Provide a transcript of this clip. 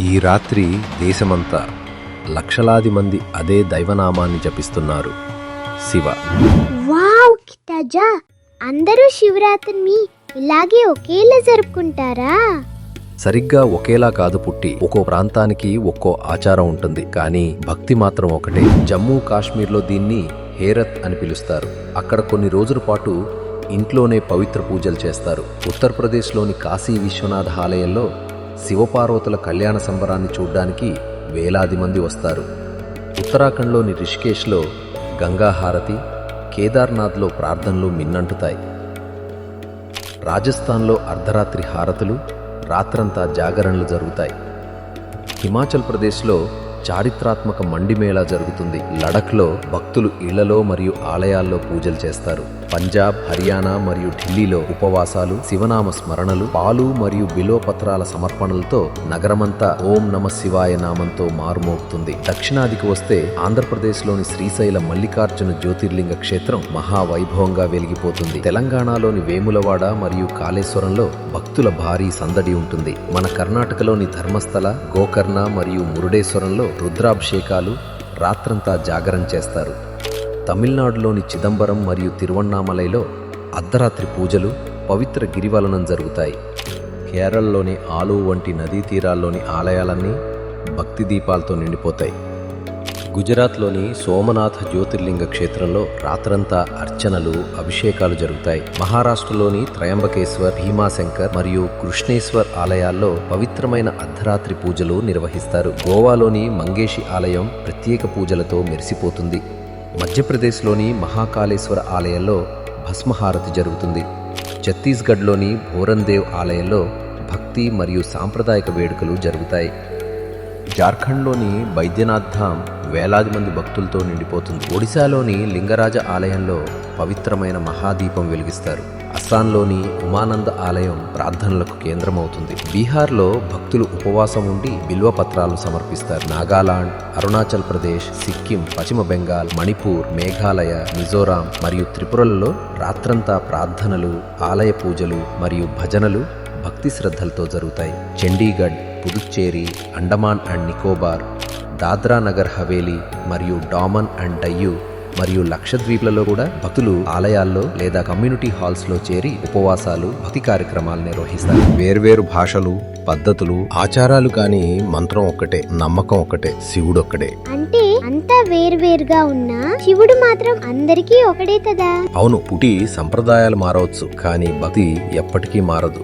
ఈ రాత్రి దేశమంతా లక్షలాది మంది అదే దైవనామాన్ని జపిస్తున్నారు, శివ. వావ్ కితాజా, అందరూ శివరాత్రిని ఇలాగే ఒకేలా జరుపుకుంటారా? సరిగ్గా ఒకేలా కాదు పుట్టి, ఒక్కో ప్రాంతానికి ఒక్కో ఆచారం ఉంటుంది, కానీ భక్తి మాత్రం ఒకటే. జమ్మూ కాశ్మీర్లో దీన్ని హేరత్ అని పిలుస్తారు. అక్కడ కొన్ని రోజుల పాటు ఇంట్లోనే పవిత్ర పూజలు చేస్తారు. ఉత్తరప్రదేశ్లోని కాశీ విశ్వనాథ ఆలయంలో శివపార్వతుల కళ్యాణ సంబరాన్ని చూడ్డానికి వేలాది మంది వస్తారు. ఉత్తరాఖండ్లోని రిషికేశ్లో గంగా హారతి, కేదార్నాథ్లో ప్రార్థనలు మిన్నంటుతాయి. రాజస్థాన్లో అర్ధరాత్రి హారతులు, రాత్రంతా జాగరణలు జరుగుతాయి. హిమాచల్ ప్రదేశ్లో చారిత్రాత్మక మండిమేళా జరుగుతుంది. లడఖ్లో భక్తులు ఇళ్లలో మరియు ఆలయాల్లో పూజలు చేస్తారు. పంజాబ్, హర్యానా మరియు ఢిల్లీలో ఉపవాసాలు, శివనామ స్మరణలు, పాలు మరియు బిల్వపత్రాల సమర్పణలతో నగరమంతా ఓం నమ శివాయ నామంతో మారుమోగుతుంది. దక్షిణాదికి వస్తే ఆంధ్రప్రదేశ్లోని శ్రీశైల మల్లికార్జున జ్యోతిర్లింగ క్షేత్రం మహావైభవంగా వెలిగిపోతుంది. తెలంగాణలోని వేములవాడ మరియు కాళేశ్వరంలో భక్తుల భారీ సందడి ఉంటుంది. మన కర్ణాటకలోని ధర్మస్థల, గోకర్ణ మరియు మురుడేశ్వరంలో రుద్రాభిషేకాలు, రాత్రంతా జాగరణ చేస్తారు. తమిళనాడులోని చిదంబరం మరియు తిరువన్నామలైలో అర్ధరాత్రి పూజలు, పవిత్ర గిరివలనం జరుగుతాయి. కేరళలోని ఆలు వంటి నదీ తీరాల్లోని ఆలయాలన్నీ భక్తి దీపాలతో నిండిపోతాయి. గుజరాత్లోని సోమనాథ జ్యోతిర్లింగ క్షేత్రంలో రాత్రంతా అర్చనలు, అభిషేకాలు జరుగుతాయి. మహారాష్ట్రలోని త్రయంబకేశ్వర్, భీమాశంకర్ మరియు కృష్ణేశ్వర్ ఆలయాల్లో పవిత్రమైన అర్ధరాత్రి పూజలు నిర్వహిస్తారు. గోవాలోని మంగేషి ఆలయం ప్రత్యేక పూజలతో మెరిసిపోతుంది. మధ్యప్రదేశ్లోని మహాకాళేశ్వర ఆలయంలో భస్మహారతి జరుగుతుంది. ఛత్తీస్గఢ్లోని భోరన్దేవ్ ఆలయంలో భక్తి మరియు సాంప్రదాయక వేడుకలు జరుగుతాయి. జార్ఖండ్లోని బైద్యనాథ్ ధామ్ వేలాది మంది భక్తులతో నిండిపోతుంది. ఒడిశాలోని లింగరాజ ఆలయంలో పవిత్రమైన మహాదీపం వెలిగిస్తారు. అస్సాంలోని ఉమానంద ఆలయం ప్రార్థనలకు కేంద్రమవుతుంది. బీహార్లో భక్తులు ఉపవాసం ఉండి బిల్వపత్రాలు సమర్పిస్తారు. నాగాలాండ్, అరుణాచల్ ప్రదేశ్, సిక్కిం, పశ్చిమ బెంగాల్, మణిపూర్, మేఘాలయ, మిజోరాం మరియు త్రిపురలలో రాత్రంతా ప్రార్థనలు, ఆలయ పూజలు మరియు భజనలు భక్తి శ్రద్ధలతో జరుగుతాయి. చండీగఢ్, పుదుచ్చేరి, అండమాన్ అండ్ నికోబార్, దాద్రా నగర్ హవేలీ మరియు డామన్ అండ్ డయ్యూ మరియు లక్షద్వీప్లలో కూడా భక్తులు ఆలయాల్లో లేదా కమ్యూనిటీ హాల్స్ లో చేరి ఉపవాసాలు, భక్తి కార్యక్రమాలు నిర్వహిస్తారు. వేర్వేరు భాషలు, పద్ధతులు, ఆచారాలు, కానీ మంత్రం ఒక్కటే, నమ్మకం ఒక్కటే, శివుడు ఒక్కడే. అంటే అంతా వేర్వేరుగా ఉన్నా శివుడు మాత్రం అందరికీ ఒకడే కదా? అవును, పుటి సంప్రదాయాలు మారవచ్చు, కానీ భక్తి ఎప్పటికీ మారదు.